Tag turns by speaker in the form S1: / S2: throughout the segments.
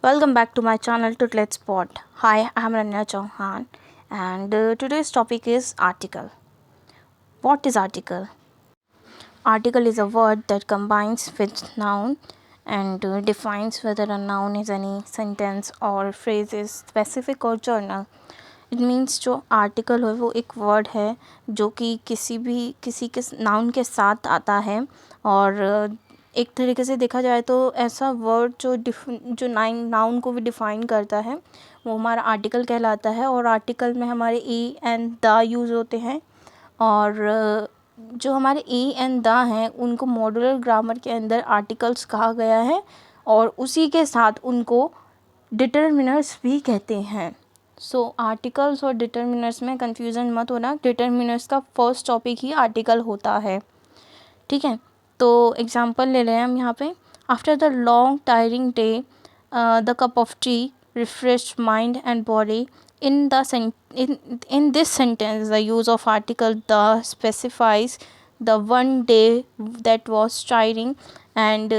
S1: Welcome back to my channel Tutlet Spot. Hi, I'm Rania Chauhan and today's topic is article. What is article? Article is a word that combines with noun and defines whether a noun is any sentence or phrase is specific or journal. It means जो article है वो एक word है जो कि किसी के noun के साथ आता है और एक तरीके से देखा जाए तो ऐसा वर्ड जो नाउन को भी डिफ़ाइन करता है वो हमारा आर्टिकल कहलाता है। और आर्टिकल में हमारे ई एंड द यूज़ होते हैं और जो हमारे ई एंड द हैं उनको मॉड्यूलर ग्रामर के अंदर आर्टिकल्स कहा गया है और उसी के साथ उनको डिटरमिनर्स भी कहते हैं। सो आर्टिकल्स और डिटरमिनर्स में कंफ्यूजन मत होना, डिटरमिनर्स का फर्स्ट टॉपिक ही आर्टिकल होता है, ठीक है। तो एग्जांपल ले रहे हैं हम यहाँ पे। After the long tiring day the cup of T refresh mind and body. In this sentence the use of article the specifies the one day that was tiring and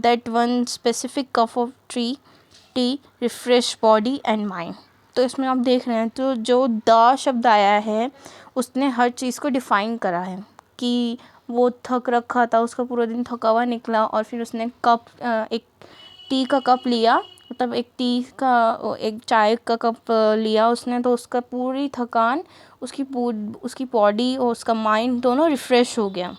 S1: that one specific cup of tea refresh body and mind। तो इसमें आप देख रहे हैं तो जो the शब्द आया है उसने हर चीज़ को डिफ़ाइन करा है कि वो थक रखा था, उसका पूरा दिन थका हुआ निकला और फिर उसने एक टी का कप लिया, मतलब एक चाय का कप लिया उसने, तो उसका पूरी थकान उसकी बॉडी और उसका माइंड दोनों रिफ़्रेश हो गया।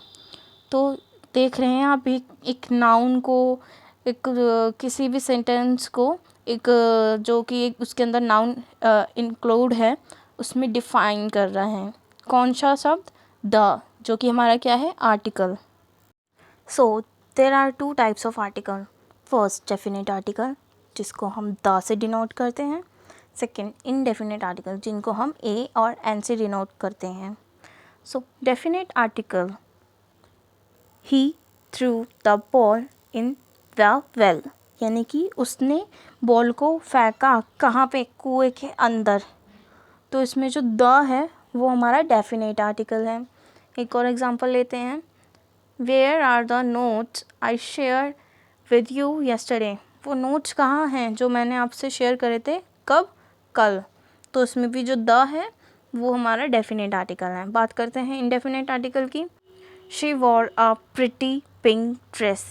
S1: तो देख रहे हैं आप एक नाउन को, किसी भी सेंटेंस को जो कि एक उसके अंदर नाउन इंक्लूड है उसमें डिफ़ाइन कर रहा है कौन सा शब्द, द, जो कि हमारा क्या है, article. So there are two types of article. First definite article जिसको हम द से डिनोट करते हैं। सेकंड इनडेफिनेट आर्टिकल जिनको हम ए और एन से डिनोट करते हैं। So definite article, he threw the ball in the well, यानी कि उसने बॉल को फेंका कहाँ पे, कुएं के अंदर। तो इसमें जो द है वो हमारा डेफिनेट आर्टिकल है। एक और एग्जांपल लेते हैं। Where are the notes I share with you yesterday. वो नोट्स कहाँ हैं जो मैंने आपसे शेयर करे थे, कब, कल। तो इसमें भी जो द है वो हमारा डेफिनेट आर्टिकल है। बात करते हैं इनडेफिनेट आर्टिकल की। She war a pretty pink dress.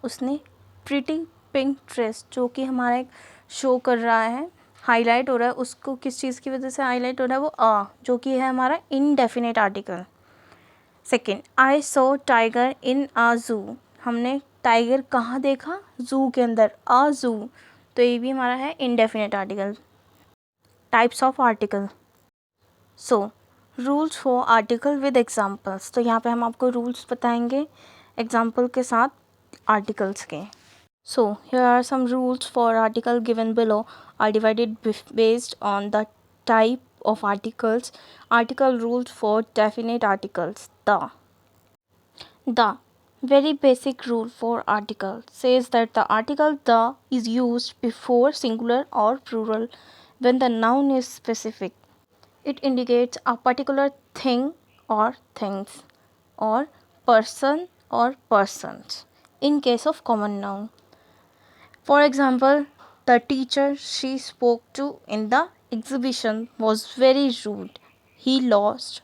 S1: उसने प्रिटी पिंक ड्रेस, जो कि हमारा एक शो कर रहा है, हाईलाइट हो रहा है, उसको किस चीज़ की वजह से हाईलाइट हो रहा है, वो जो कि है हमारा indefinite article. Second, I saw tiger in a zoo. हमने टाइगर कहाँ देखा, जू के अंदर, आ जू। तो ये भी हमारा है indefinite article. Types of article. So rules for article with examples. तो यहाँ पे हम आपको रूल्स बताएंगे एग्जाम्पल के साथ आर्टिकल्स के। So here are some rules for article given below are divided based on the type of articles. Article rules for definite articles. The very basic rule for article says that the article the is used before singular or plural when the noun is specific. It indicates a particular thing or things or person or persons in case of common noun. For example, the teacher she spoke to in the exhibition was very rude. He lost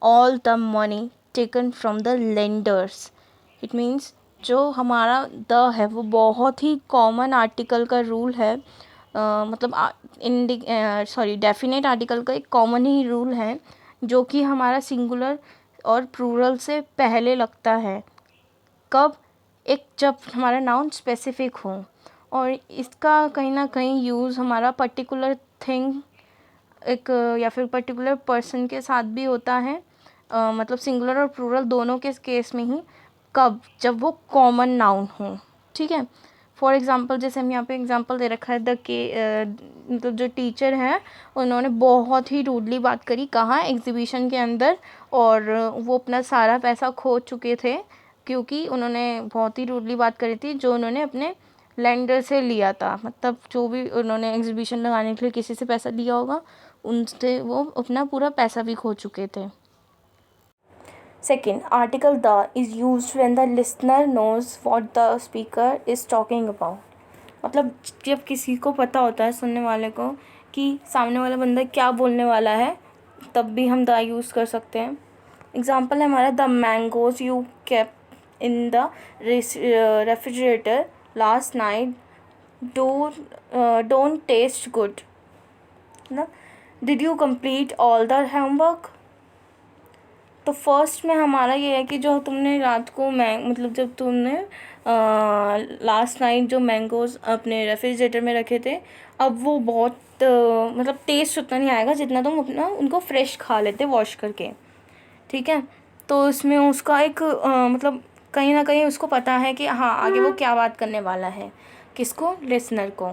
S1: all the money taken from the lenders. It means जो हमारा the है वो बहुत ही common article का rule है, मतलब definite article का एक कॉमन ही रूल है जो कि हमारा सिंगुलर और प्लूरल से पहले लगता है। कब, जब हमारा नाउन स्पेसिफिक हो। और इसका कहीं ना कहीं यूज़ हमारा पर्टिकुलर थिंग या फिर पर्टिकुलर पर्सन के साथ भी होता है, मतलब सिंगुलर और प्लूरल दोनों के केस में ही। कब, जब वो कॉमन नाउन हो, ठीक है। फॉर एग्ज़ाम्पल जैसे हम यहाँ पे एग्ज़ाम्पल दे रखा है मतलब जो टीचर हैं उन्होंने बहुत ही रूडली बात करी, कहाँ, एग्जीबिशन के अंदर, और वो अपना सारा पैसा खो चुके थे क्योंकि उन्होंने बहुत ही रूडली बात करी थी जो उन्होंने अपने लेंडर से लिया था। मतलब जो भी उन्होंने एग्जीबिशन लगाने के लिए किसी से पैसा लिया होगा उनसे वो अपना पूरा पैसा भी खो चुके थे। Second, article the is used when the listener knows what the speaker is talking about. मतलब जब किसी को पता होता है, सुनने वाले को, कि सामने वाला बंदा क्या बोलने वाला है, तब भी हम द यूज़ कर सकते हैं। एग्जाम्पल है हमारा, the mangoes you kept in the refrigerator last night don't taste good ना। Did you complete all the homework. तो फर्स्ट में हमारा ये है कि जो तुमने रात को मतलब जब तुमने लास्ट नाइट जो मैंगोज़ अपने रेफ्रिजरेटर में रखे थे, अब वो बहुत मतलब टेस्ट उतना नहीं आएगा जितना तुम अपना उनको फ्रेश खा लेते वॉश करके। ठीक है, तो इसमें उसका एक मतलब कहीं ना कहीं उसको पता है कि हाँ आगे वो क्या बात करने वाला है, किसको, लिसनर को।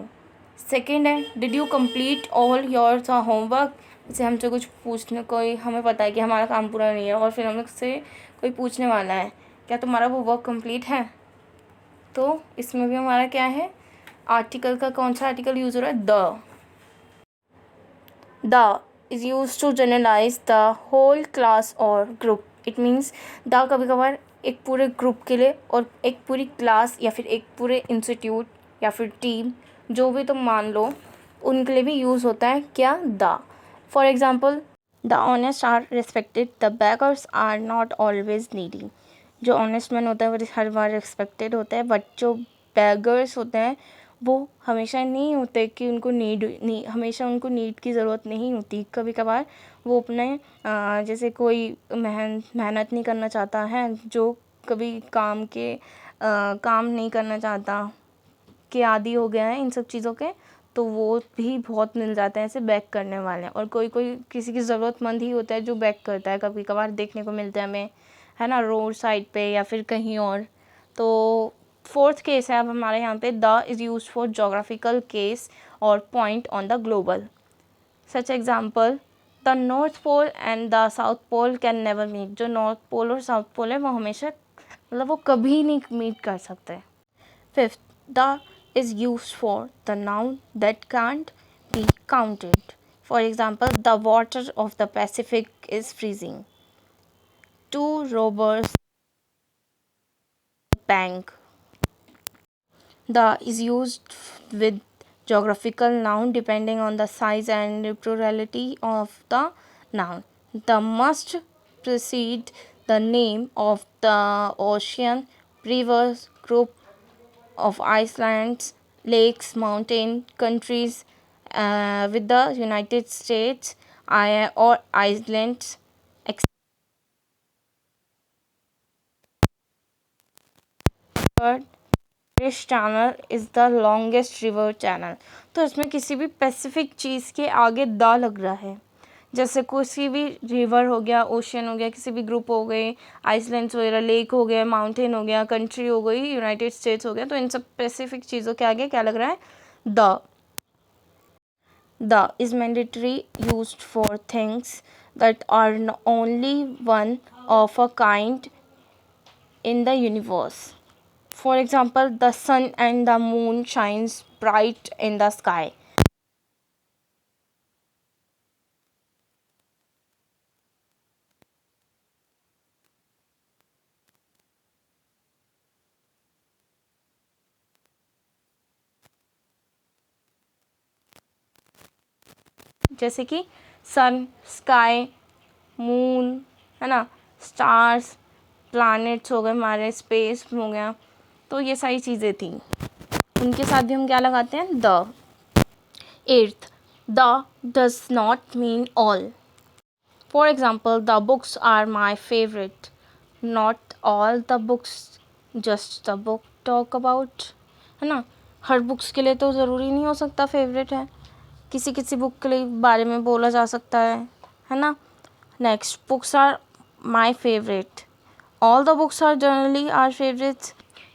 S1: सेकंड है, did you complete all your homework. जैसे हमसे कुछ पूछने, कोई हमें पता है कि हमारा काम पूरा नहीं है और फिर हम से कोई पूछने वाला है, क्या तुम्हारा वो वर्क कंप्लीट है। तो इसमें भी हमारा क्या है, आर्टिकल का कौन सा आर्टिकल यूज़ हो रहा है, the is use to generalize the whole class और ग्रुप। इट मीन्स द कभी कभार एक पूरे ग्रुप के लिए और एक पूरी क्लास या फिर एक पूरे इंस्टीट्यूट या फिर टीम, जो भी तुम मान लो, उनके लिए भी यूज़ होता है क्या, the. For example, the honest are respected, the beggars are not always needy. जो ऑनेस्ट मैन होता है वो हर बार रिस्पेक्टेड होता है, बट जो बेगर्स होते हैं वो हमेशा नहीं होते कि उनको हमेशा उनको नीड की ज़रूरत नहीं होती। कभी कभार वो अपने जैसे कोई मेहनत नहीं करना चाहता है, जो कभी काम नहीं करना चाहता, के आदी हो गया है इन सब चीज़ों के, तो वो भी बहुत मिल जाते हैं ऐसे बैक करने वाले। और कोई कोई किसी की ज़रूरतमंद ही होता है जो बैक करता है, कभी कभार देखने को मिलता है हमें, है ना, रोड साइड पे या फिर कहीं और। तो फोर्थ केस है अब हमारे यहाँ पे, the is use for geographical case और point on the global. Such example, the north pole and the south pole can never meet. जो नॉर्थ पोल और साउथ पोल है वो हमेशा, मतलब वो कभी नहीं मीट कर सकते। Fifth, the is used for the noun that can't be counted. For example, the water of the Pacific is freezing. Two robbers bank. The is used with geographical noun depending on the size and plurality of the noun. The must precede the name of the ocean, rivers, group of islands, lakes, mountain countries with the United States or islands. Third, British Channel is the longest river channel. तो इसमें किसी भी specific चीज़ के आगे the लग रहा है, जैसे किसी भी रिवर हो गया, ओशन हो गया, किसी भी ग्रुप हो गए, आइसलैंड्स वगैरह, लेक हो गया, माउंटेन हो गया, कंट्री हो गई, यूनाइटेड स्टेट्स हो गया, तो इन सब स्पेसिफिक चीज़ों के आगे क्या लग रहा है, the. The is mandatory used for things that are only one of a kind in the universe. For example, the sun and the moon shines bright in the sky. जैसे कि सन, स्काई, मून, है ना, stars, planets हो गए हमारे, space हो गया, तो ये सारी चीज़ें थी, उनके साथ भी हम क्या लगाते हैं, the. Eighth, the does not mean all. For example, the books are my favorite. Not all the books, just the book talk about. है ना, हर बुक्स के लिए तो ज़रूरी नहीं हो सकता फेवरेट है, किसी किसी बुक के लिए बारे में बोला जा सकता है ना। Next, books are my favourite, all the books are generally are favourites.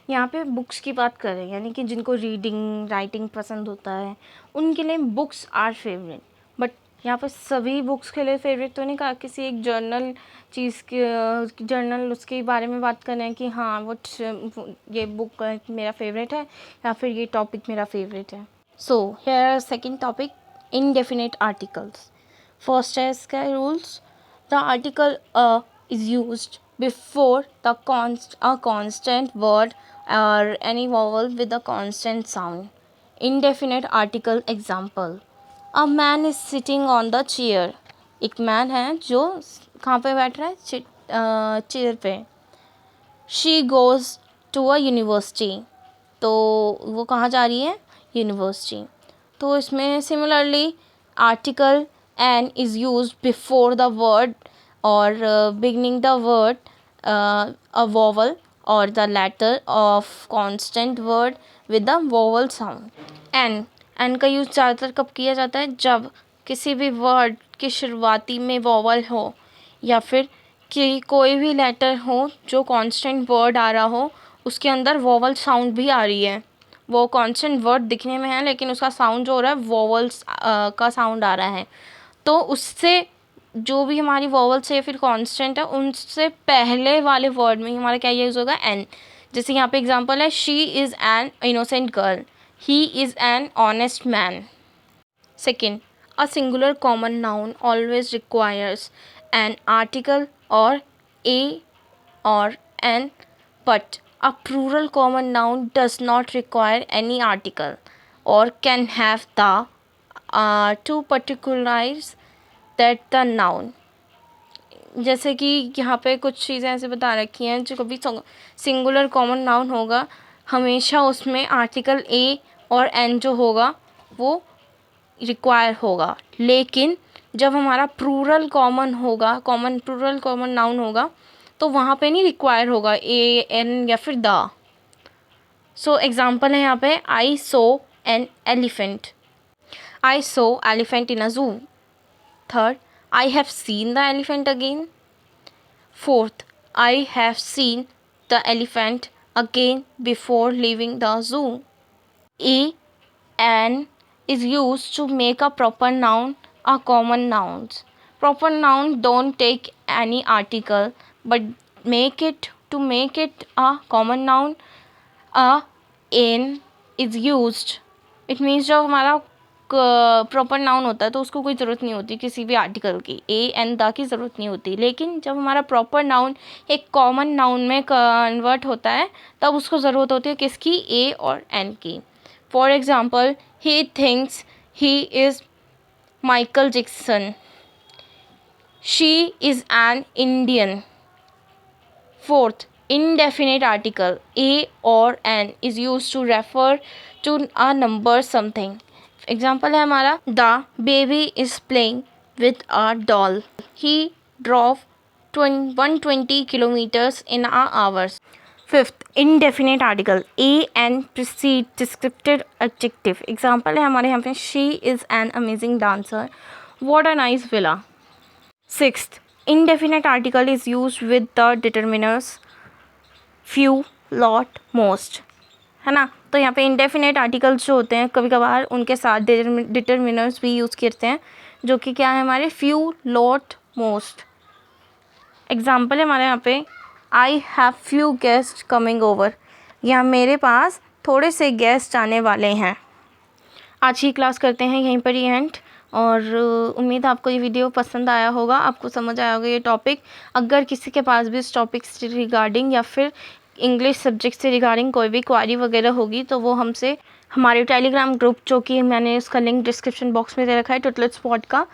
S1: यहाँ पे बुक्स की बात कर रहे हैं, यानी कि जिनको रीडिंग राइटिंग पसंद होता है उनके लिए बुक्स आर फेवरेट। बट यहाँ पे सभी बुक्स के लिए फेवरेट तो नहीं कहा, किसी एक जर्नल चीज़ के जर्नल उसके बारे में बात कर रहे हैं कि हाँ वो ये बुक मेरा फेवरेट है या फिर ये टॉपिक मेरा फेवरेट है। So here second topic, indefinite articles. First है इसका rules. The article a is used before a constant word or any vowel with a constant sound. indefinite article example. A man is sitting on the chair. एक man है जो कहाँ पे बैठ रहा है, चेयर पे. She goes to a university. तो वो कहाँ जा रही है, यूनिवर्सिटी. तो इसमें similarly article an is used before the word और beginning the word a vowel or the letter of constant word with the vowel sound. An का यूज़ ज़्यादातर कब किया जाता है, जब किसी भी वर्ड की शुरुआती में वॉवल हो या फिर कि कोई भी लेटर हो जो कांस्टेंट वर्ड आ रहा हो, उसके अंदर वॉवल साउंड भी आ रही है. वो कांस्टेंट वर्ड दिखने में है लेकिन उसका साउंड जो हो रहा है वॉवल्स का साउंड आ रहा है. तो उससे जो भी हमारी वॉवल्स है फिर कांस्टेंट है, उनसे पहले वाले वर्ड में हमारा क्या यूज़ होगा, एन. जैसे यहाँ पे एग्जांपल है, she is an innocent girl, he is an honest man. Second, a singular common noun always requires an article or a or an, but a plural common noun does not require any article or can have the to particularize that the noun. जैसे कि यहाँ पे कुछ चीज़ें ऐसे बता रखी हैं, जो कभी सिंगुलर कॉमन नाउन होगा हमेशा उसमें आर्टिकल ए और एन जो होगा वो रिक्वायर होगा, लेकिन जब हमारा प्लूरल कॉमन होगा, प्लूरल कॉमन नाउन होगा तो वहाँ पे नहीं रिक्वायर होगा ए एन या फिर द. सो एग्जांपल है यहाँ पे, I saw an elephant, I saw elephant in a zoo. Third, I have seen the elephant again. Fourth, I have seen the elephant again before leaving the zoo. An is used to make a proper noun a common nouns. Proper noun don't take any article but make it a common noun. An is used. It means जब हमारा proper noun होता है तो उसको कोई ज़रूरत नहीं होती किसी भी आर्टिकल की, ए एन द की ज़रूरत नहीं होती. लेकिन जब हमारा प्रॉपर नाउन एक कॉमन नाउन में कन्वर्ट होता है तब उसको ज़रूरत होती है किसकी, ए और एन की. For example, he thinks he is Michael Jackson, she is an Indian. Fourth, indefinite article a or n is used to refer to a number something. Example है हमारा, the baby is playing with a doll, he drove 120 kilometres in a hours. Fifth, indefinite article a n precede descriptive adjective. Example है हमारे यहाँ पे, she is an amazing dancer, what a nice villa. Sixth, indefinite article is used with the determiners few, lot, most, है ना. तो यहाँ पे indefinite articles जो होते हैं कभी कभार उनके साथ डिटर्मिनर्स भी यूज़ करते हैं, जो कि क्या है हमारे, फ्यू, लॉट, मोस्ट. एग्जाम्पल है हमारे यहाँ पे, I have few guest coming over, यहाँ मेरे पास थोड़े से गेस्ट आने वाले हैं. आज की क्लास करते हैं यहीं पर ही एंड, और उम्मीद आपको ये वीडियो पसंद आया होगा, आपको समझ आया होगा ये टॉपिक. अगर किसी के पास भी इस टॉपिक से रिगार्डिंग या फिर इंग्लिश सब्जेक्ट से रिगार्डिंग कोई भी क्वारी वगैरह होगी तो वो हमसे हमारे टेलीग्राम ग्रुप, जो कि मैंने उसका लिंक डिस्क्रिप्शन बॉक्स में दे रखा है, टुटलेट स्पॉट का,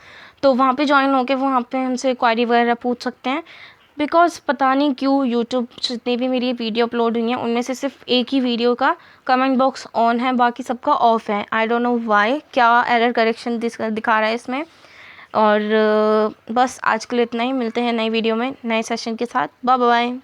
S1: तो वहाँ पे ज्वाइन होकर वहाँ पे हमसे क्वारी वगैरह पूछ सकते हैं. बिकॉज़ पता नहीं क्यों यूट्यूब जितनी भी मेरी वीडियो अपलोड हुई हैं उनमें से सिर्फ एक ही वीडियो का कमेंट बॉक्स ऑन है, बाकी सबका ऑफ है. आई डोंट नो वाई, क्या एरर करेक्शन दिखा रहा है इसमें. और बस आज के लिए इतना ही, मिलते हैं नई वीडियो में नए सेशन के साथ. Bye bye.